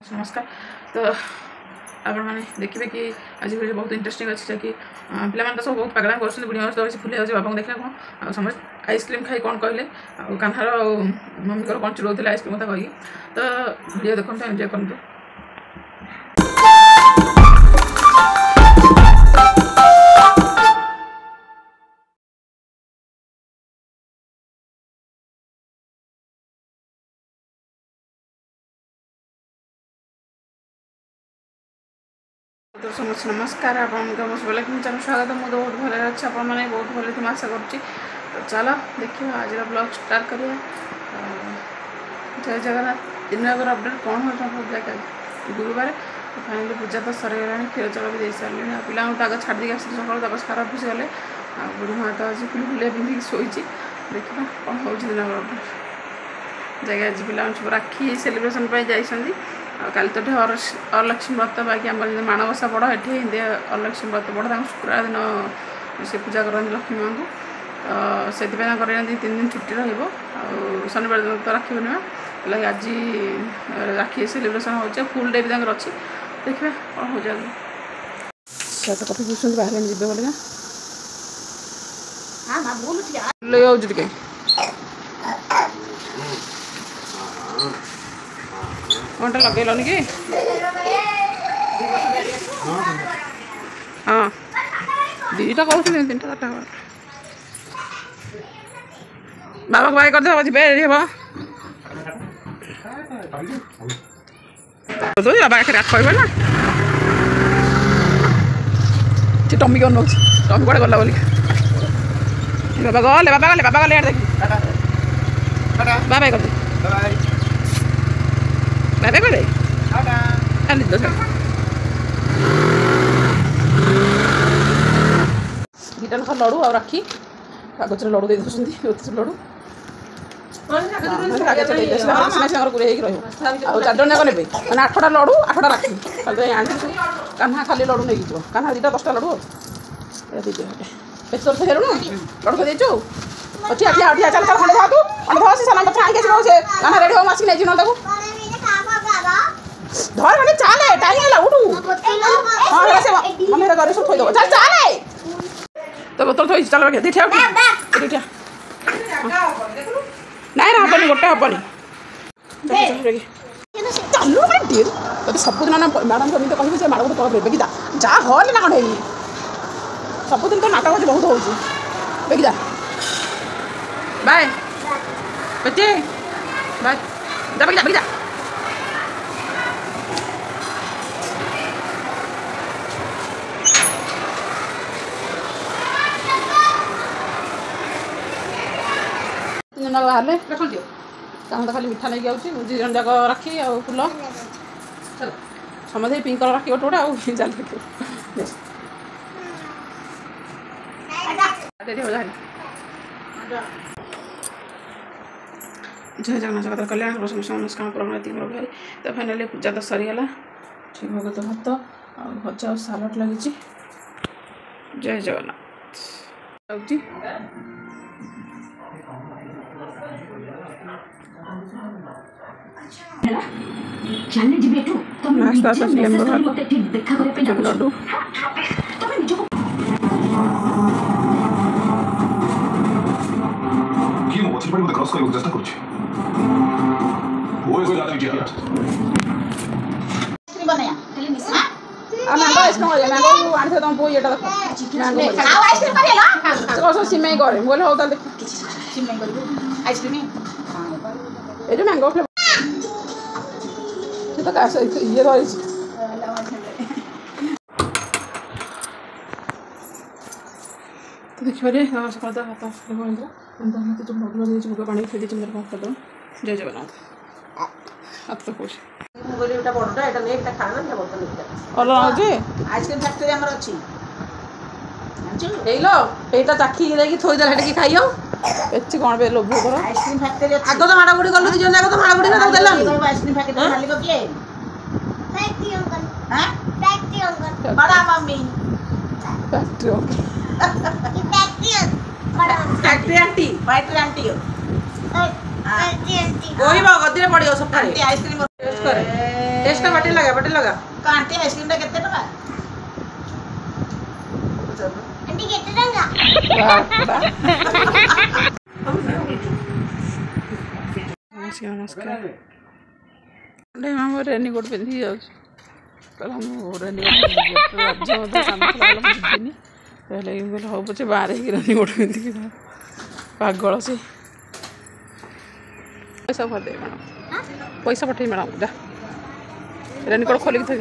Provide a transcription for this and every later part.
नमस्कार। तो आपण मैंने देखिए कि आज वीडियो बहुत इंटरेस्टिंग अच्छी कि पे तो सब बहुत पागला कर बुढ़ी तो फुले जाऊँगी बापा देखा कौन समस्त आइसक्रीम खाई कौन कहले कान्हार मम्मी कौन चिड़ौले आइसक्रीम कथा कही तो वीडियो देखते एंजॉय करते। तो समस्त नमस्कार आपको वेलकम चैनल स्वागत मुझे बहुत भले अच्छे आप बहुत भले तुम आशा कर तो चलो देखिए आज ब्लॉग स्टार्ट करिए। जय जगन्नाथ दिन अपडेट कौन हो पूजा गुरुवार तो फाइनली पूजा तो सरीगला क्षीर चल भी दे सारे पिला आगे छाड़ दी सका सारा ऑफिस गले बुढ़ी माँ तो आज फुल फुलिया पिंधिक शोई देखा कौन हो दिन अपडेट जगह आज पिला राखी सेलिब्रेशन जाइए काली तो अरलक्ष्मी व्रत बाकी आम माणबसा बड़ ये हिंदी अरलक्ष्मी व्रत बड़ शुक्रवार दिन से पूजा करते लक्ष्मी माँ को तो से 2-3 दिन छुट्टी शनिवार दिन तो राखी पूर्णिमा लगे आज राखी सेलिब्रेशन हो फुल डे भी अच्छी देखिए कौन हो जाए कफी पूछते बाहर जी बोले ले घंटा लगेलन कि हाँ दीटा कहते 3-4टा बाबा बाय कर दे रेडी हम तो बाबा आखिर कहबे ना टमी कौन नौ टमी कड़े गला बोल बाबा गले देखी बाबा कर दे बाबा करे दुटा लेखा लड़ू आ राखी कागज लड़ू दे लड़ू कागज चार जन जाक ने मैंने 8टा लड़ू 8टा राखी कान्हा खाली लड़ू नहीं जो कान्हा 2-10टा लड़ू तोर से हेलु लड़ू को देचु अच्छी आठिया चल खंडे था तू खंडे था सामान पत्र आके से कान्हा रेडी हो मासी नहीं जिन ताको धर मैंने चाले टाइम है उठू हां ऐसे मम्मी रे घर से थोई दो चल चाले तो बोतल थोई चल रखे दीठा दीठा नहीं ना हबनी गोटे हबनी चलू मैं डेर तो सब दिन ना मैडम को तो कहबे से मैडम को तोड़ बेगिदा जा हल ना कौन सब दिन तो नाटक बहुत होउची बेगिदा बाय बच्चे बाय जा बेगिदा बाहर तो खाली मिठा नहीं जाऊँगी 2 जन जाक राखी आ फुल समझे पिंक कलर राखी गोटे गोटे जाल जय जगन्नाथ जगत कल्याण समस्त मनस्कामना पूर्ण भाई तो फाइनाली पूजा तो सरीगला ठीक भगत भात आ भजा और सालाड लगी। जय जगन्नाथ चलने जी बेटू तुम नाश्ता तो लेंबो मते ठीक देखा करे पे जाओ लड्डू तुम निजो की मो मछली पड़ी मते क्रॉस कर चेष्टा करछि ओए कोई जाने दिया आइसक्रीम बनाया खाली मिस आ मैंगो आइसक्रीम करे मैंगो आन थे तुम पो येटा देखो मैंगो खाओ आइसक्रीम करे ना तो कसो सिमई करे बोले हो ताल देख सिमई करबो आइसक्रीम ए जो मैंगो फ्लेवर तो कैसे ये तो देखिए सकाल तो हाथ मत जो भोग लगे भोग पानी खेदी मेरे पास कर दो। जय जगन्नाथ हाथ तो खुश बोली उटा बड़टा एटा ले एटा खाना ना बोतल ले अल्लाह जे आइसक्रीम फैक्ट्री हमर अछि हेलो एटा चाखी देकी थोई दे हेटे की खाइयो एच्ची कोन बे लोभ करो आइसक्रीम फैक्ट्री अछि आगो तो माडा गुडी गलु दिजन जाको तो माडा गुडी ना देलन आइसक्रीम फैक्ट्री मालिक किए फैक्ट्री अंकल हां फैक्ट्री अंकल बड़ा मम्मी फैक्ट्री फैक्ट्री बड़ा factory aunty factory factory aunty कोई बा गदिरे पड़ियो सब आंटी आइसक्रीम टेस्ट करे टेस्ट का बाटे लगा कांटे आइसक्रीम टा केते टका आंटी केते टका नमस्कार मामा रेनीकोट पिंधि जाऊँ कल हम रेनीकोट काम जीनी पहले बोले हाँ पचे बाहर ही रेनीकोट पिंधिक पागल से पैसा भरदे मैडम पैसा पठे मैडम जा रेनीकोट खोलिक थी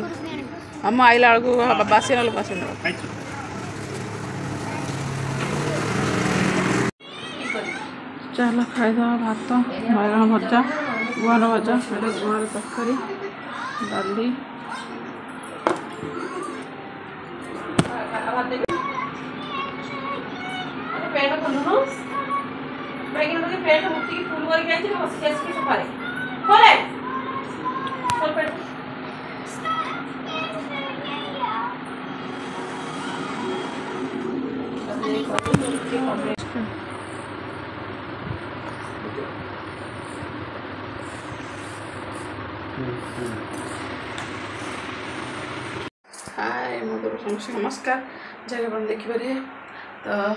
हम आइला बेलू बासी ना बासी चलो खाईद भात बैगन भजा गुआर भजा गुआर तरकारी डाली हाय मधुर समस्त नमस्कार जगह अपन देखिपारे तो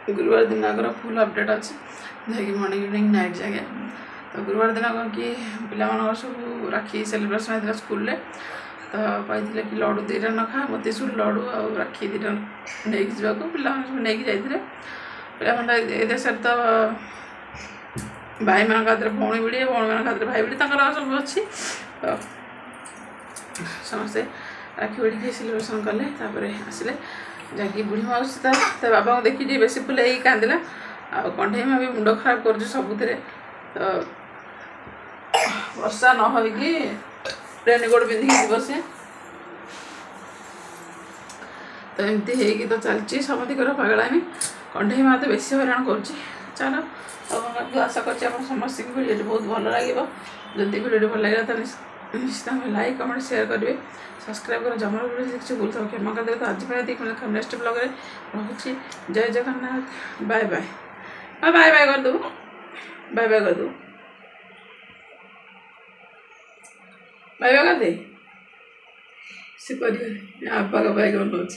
गुरुवार दिन आगर फुल अपडेट अच्छे जैक मॉर्निंग इवनिंग नाइट जगह तो गुरुवार दिन कौन कि पिला सब राखी सेलिब्रेशन होता स्कूल तो पाई कि लड्डू दीटा नखा मोतीचूर लड्डू आ राखी दीटा नहीं जावाक पिला सब नहीं जाते पे देश तो भाई मान खातिर भौणी भिड़ी भौणी मान खातिर भाई भिड़ी सब अच्छी तो समस्ते राखी भिड़ी सेलिब्रेशन कले आसिले जहाँकि बुढ़ी माउसी तो बाबा को देखी बेसी फुल कांदिला आ कंठे में भी मुंड खराब कर सबुरे तो वर्षा न हो रेनीकोट पिंधिक जीव सी तो एमती है तो चलती समति पागलामी कंठे माँ तो बेसी हैरान कर चलो आशा कर समस्त भिडियो बहुत भल लगे जदि भिडियो भल लगे तो निश्चित भाव लाइक कमेंट शेयर करेंगे सब्सक्राइब कर जमा भिडियो किसी भूल था क्षमा कर दे तो आज नेक्स्ट ब्लॉग में रखुच्छी जय Jagannath bye bye bye bye कर दू बाय बाय कर दू बाय बाय कर दे से कर बाय कर